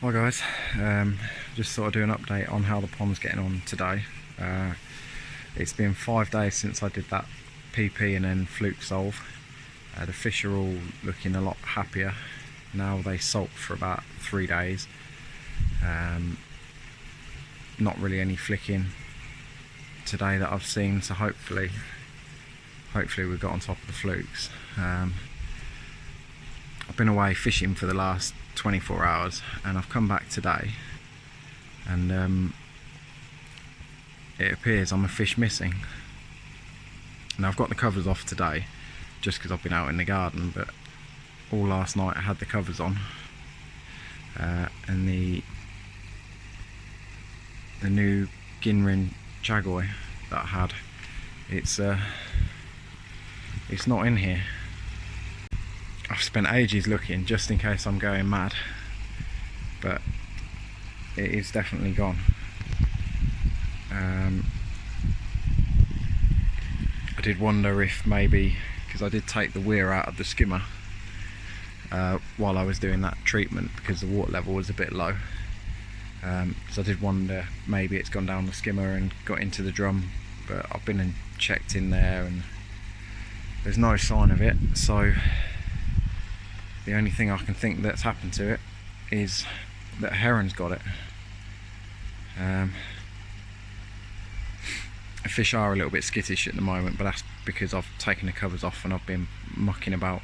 Hi guys, just thought I'd do an update on how the pond's getting on today. It's been 5 days since I did that PP and then fluke solve. The fish are all looking a lot happier. Now they sulk for about 3 days. Not really any flicking today that I've seen, so hopefully we've got on top of the flukes. I've been away fishing for the last 24 hours and I've come back today and it appears I'm a fish missing. Now I've got the covers off today just because I've been out in the garden, but all last night I had the covers on, and the new Ginrin Chagoy that I had, it's not in here. I've spent ages looking just in case I'm going mad, but it is definitely gone. I did wonder if maybe, because I did take the weir out of the skimmer while I was doing that treatment because the water level was a bit low, so I did wonder maybe it's gone down the skimmer and got into the drum, but I've been and checked in there and there's no sign of it. So the only thing I can think that's happened to it is that a heron's got it. The fish are a little bit skittish at the moment, but that's because I've taken the covers off and I've been mucking about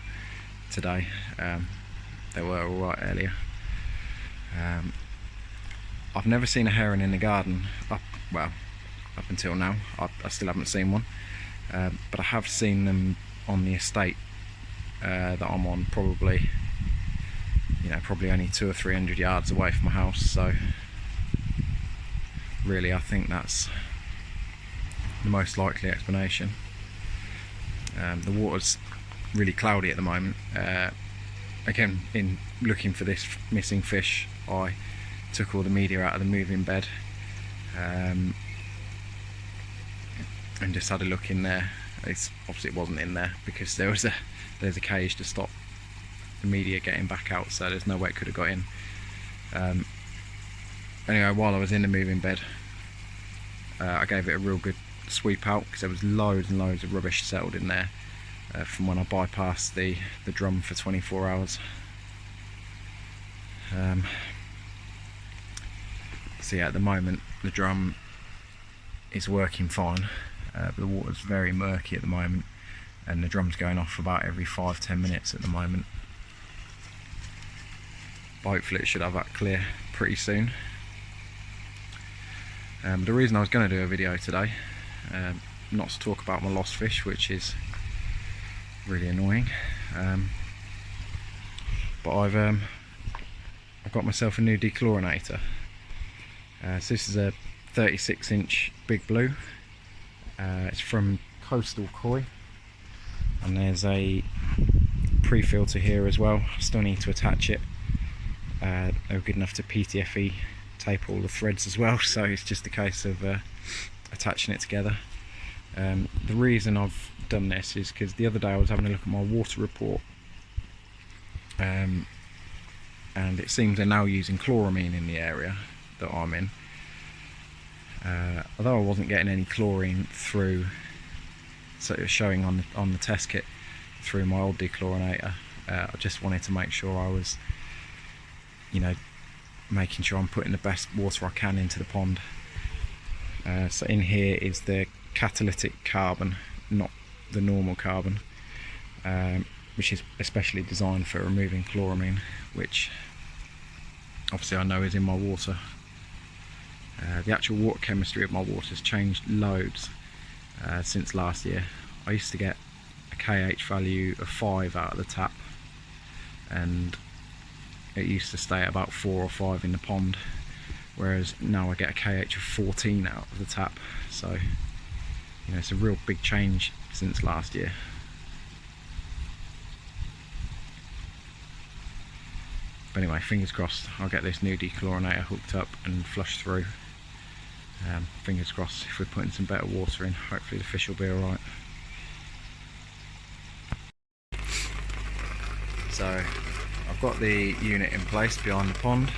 today. They were alright earlier. I've never seen a heron in the garden up until now. I still haven't seen one, but I have seen them on the estate that I'm on, probably only 200 or 300 yards away from my house. So really I think that's the most likely explanation. The water's really cloudy at the moment. Again, in looking for this missing fish, I took all the media out of the moving bed and just had a look in there. Obviously it wasn't in there because there's a cage to stop the media getting back out, so there's no way it could have got in. Anyway, while I was in the moving bed, I gave it a real good sweep out because there was loads and loads of rubbish settled in there from when I bypassed the drum for 24 hours. So yeah, at the moment the drum is working fine, but the water's very murky at the moment and the drum's going off about every 5-10 minutes at the moment. But hopefully it should have that clear pretty soon. The reason I was going to do a video today, not to talk about my lost fish, which is really annoying, but I've got myself a new dechlorinator. So this is a 36-inch Big Blue. It's from Coastal Koi, and there's a pre-filter here as well. I still need to attach it. They were good enough to PTFE tape all the threads as well, so it's just a case of attaching it together. The reason I've done this is because the other day I was having a look at my water report, and it seems they're now using chloramine in the area that I'm in. Although I wasn't getting any chlorine through, so it was showing on the test kit through my old dechlorinator. I just wanted to make sure I was, making sure I'm putting the best water I can into the pond. So in here is the catalytic carbon, not the normal carbon, which is especially designed for removing chloramine, which obviously I know is in my water. The actual water chemistry of my water has changed loads since last year. I used to get a KH value of 5 out of the tap, and it used to stay at about 4 or 5 in the pond, whereas now I get a KH of 14 out of the tap. So it's a real big change since last year. But anyway, fingers crossed I'll get this new dechlorinator hooked up and flushed through. Fingers crossed, if we're putting some better water in, hopefully the fish will be alright. So I've got the unit in place behind the pond.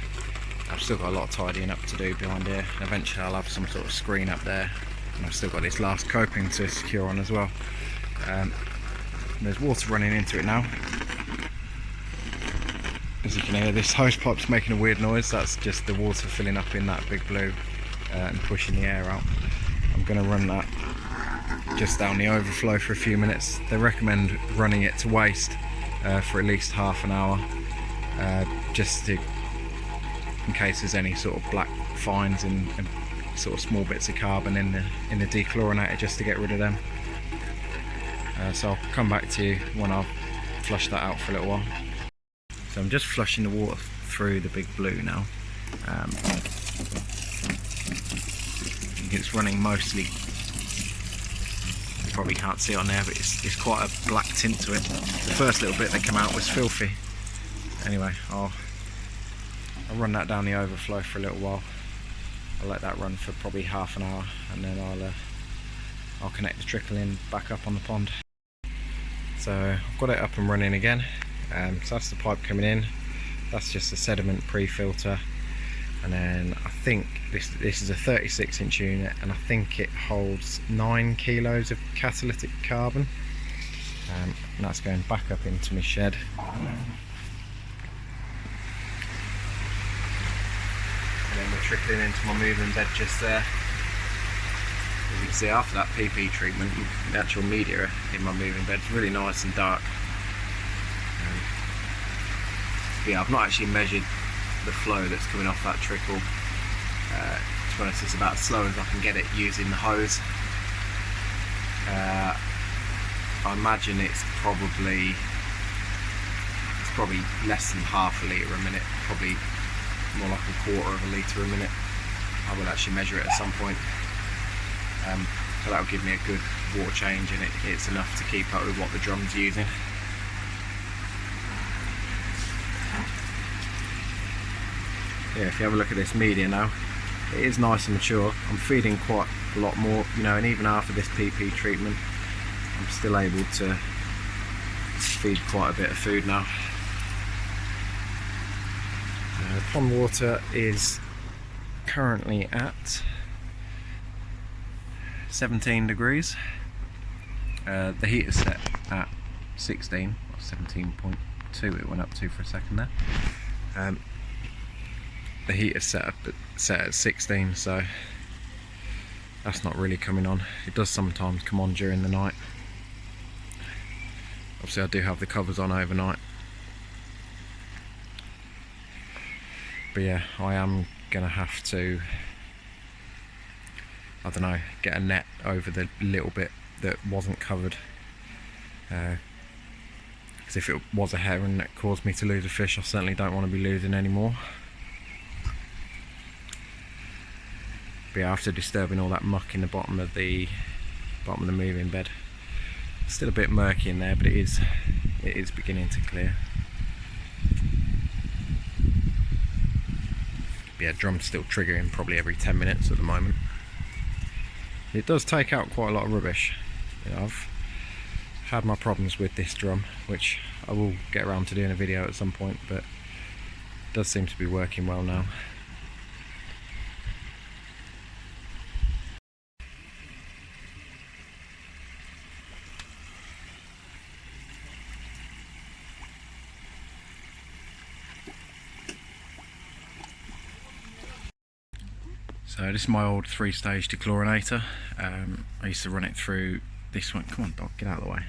I've still got a lot of tidying up to do behind here. Eventually I'll have some sort of screen up there, and I've still got this last coping to secure on as well. There's water running into it now. As you can hear, this hose pipe's making a weird noise. That's just the water filling up in that Big Blue and pushing the air out. I'm going to run that just down the overflow for a few minutes. They recommend running it to waste for at least half an hour, just to, in case there's any sort of black fines and sort of small bits of carbon in the dechlorinator, just to get rid of them. So I'll come back to you when I've flushed that out for a little while. So I'm just flushing the water through the Big Blue now. It's running mostly, you probably can't see it on there, but it's quite a black tint to it. The first little bit that came out was filthy. Anyway, I'll run that down the overflow for a little while. I'll let that run for probably half an hour, and then I'll connect the trickle in back up on the pond. So I've got it up and running again. So that's the pipe coming in. That's just a sediment pre-filter, and then I think this is a 36-inch unit, and I think it holds 9 kilos of catalytic carbon. And that's going back up into my shed. And then we're trickling into my moving bed just there. As you can see, after that PP treatment, the actual media in my moving bed is really nice and dark. Yeah, I've not actually measured the flow that's coming off that trickle. To be honest, it's about as slow as I can get it using the hose. I imagine it's probably less than half a litre a minute, probably more like a quarter of a litre a minute. I will actually measure it at some point. So that'll give me a good water change, and it's enough to keep up with what the drum's using. Yeah, if you have a look at this media now, it is nice and mature. I'm feeding quite a lot more, you know, and even after this PP treatment, I'm still able to feed quite a bit of food now. Pond water is currently at 17 degrees. The heat is set at 16, or 17.2 it went up to for a second there. The heat is set at 16, so that's not really coming on. It does sometimes come on during the night. Obviously I do have the covers on overnight. But yeah, I am gonna have to, I don't know, get a net over the little bit that wasn't covered. Because if it was a heron that caused me to lose a fish, I certainly don't want to be losing any more. But yeah, after disturbing all that muck in the bottom of the moving bed, it's still a bit murky in there, but it is beginning to clear. But yeah, drum's still triggering probably every 10 minutes at the moment. It does take out quite a lot of rubbish. You know, I've had my problems with this drum, which I will get around to doing a video at some point, but it does seem to be working well now. So this is my old 3-stage dechlorinator. I used to run it through this one. Come on dog, get out of the way.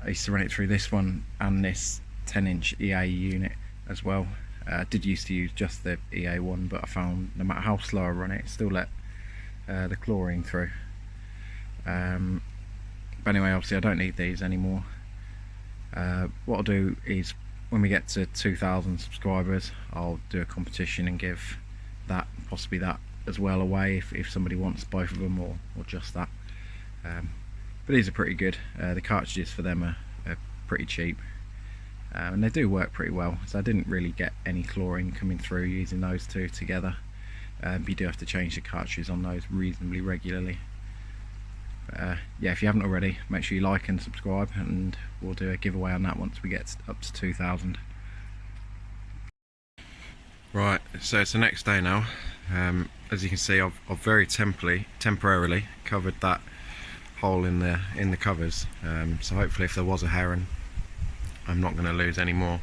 I used to run it through this one and this 10-inch EA unit as well. I did used to use just the EA one, but I found no matter how slow I run it, it still let the chlorine through. But anyway, obviously I don't need these anymore. What I'll do is when we get to 2,000 subscribers, I'll do a competition and give that, possibly that as well away if somebody wants both of them or just that. But these are pretty good. The cartridges for them are pretty cheap, and they do work pretty well, so I didn't really get any chlorine coming through using those two together. You do have to change the cartridges on those reasonably regularly. Yeah, if you haven't already, make sure you like and subscribe, and we'll do a giveaway on that once we get up to 2,000. Right, so it's the next day now. As you can see, I've very temporarily covered that hole in the covers. So hopefully, if there was a heron, I'm not going to lose any more.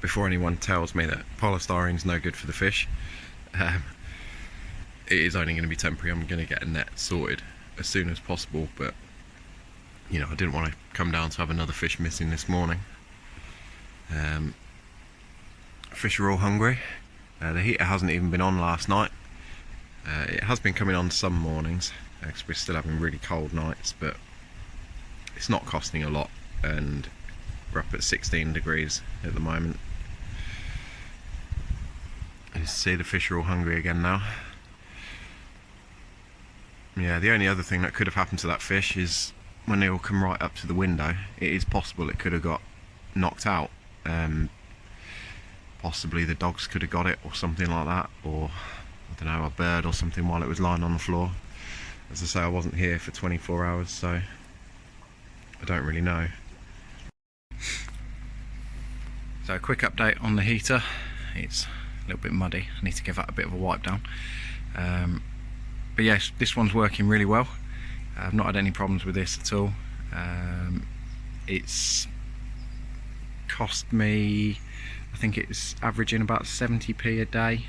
Before anyone tells me that polystyrene's no good for the fish, it is only going to be temporary. I'm going to get a net sorted as soon as possible, but you know, I didn't want to come down to have another fish missing this morning. Fish are all hungry. The heater hasn't even been on last night. It has been coming on some mornings because we're still having really cold nights, but it's not costing a lot, and we're up at 16 degrees at the moment. You see the fish are all hungry again now. Yeah, the only other thing that could have happened to that fish is when they all come right up to the window, it is possible it could have got knocked out. Possibly the dogs could have got it or something like that, or I don't know, a bird or something while it was lying on the floor. As I say, I wasn't here for 24 hours, so I don't really know. So a quick update on the heater. It's a little bit muddy. I need to give that a bit of a wipe down. But yes, this one's working really well. I've not had any problems with this at all. It's cost me, I think it's averaging about 70p a day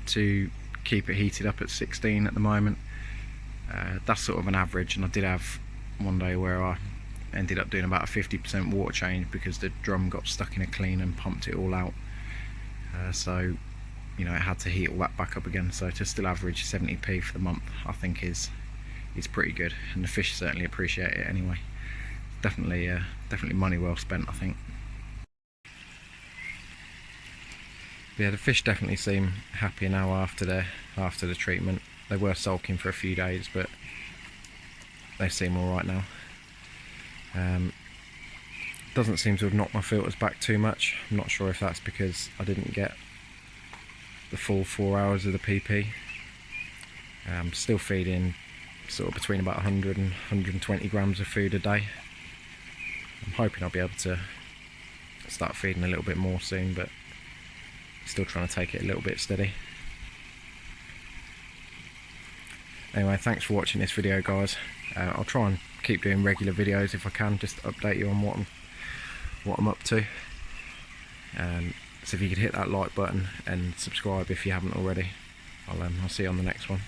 to keep it heated up at 16 at the moment. That's sort of an average, and I did have one day where I ended up doing about a 50% water change because the drum got stuck in a clean and pumped it all out. So you know, it had to heat all that back up again. So to still average 70p for the month, I think is pretty good, and the fish certainly appreciate it anyway. Definitely money well spent, I think. Yeah, the fish definitely seem happier now after the treatment. They were sulking for a few days, but they seem all right now. Doesn't seem to have knocked my filters back too much. I'm not sure if that's because I didn't get the full 4 hours of the PP. Still feeding sort of between about 100 and 120 grams of food a day. I'm hoping I'll be able to start feeding a little bit more soon, but still trying to take it a little bit steady. Anyway, thanks for watching this video, guys. I'll try and keep doing regular videos if I can, just to update you on what I'm up to. So if you could hit that like button and subscribe if you haven't already, I'll see you on the next one.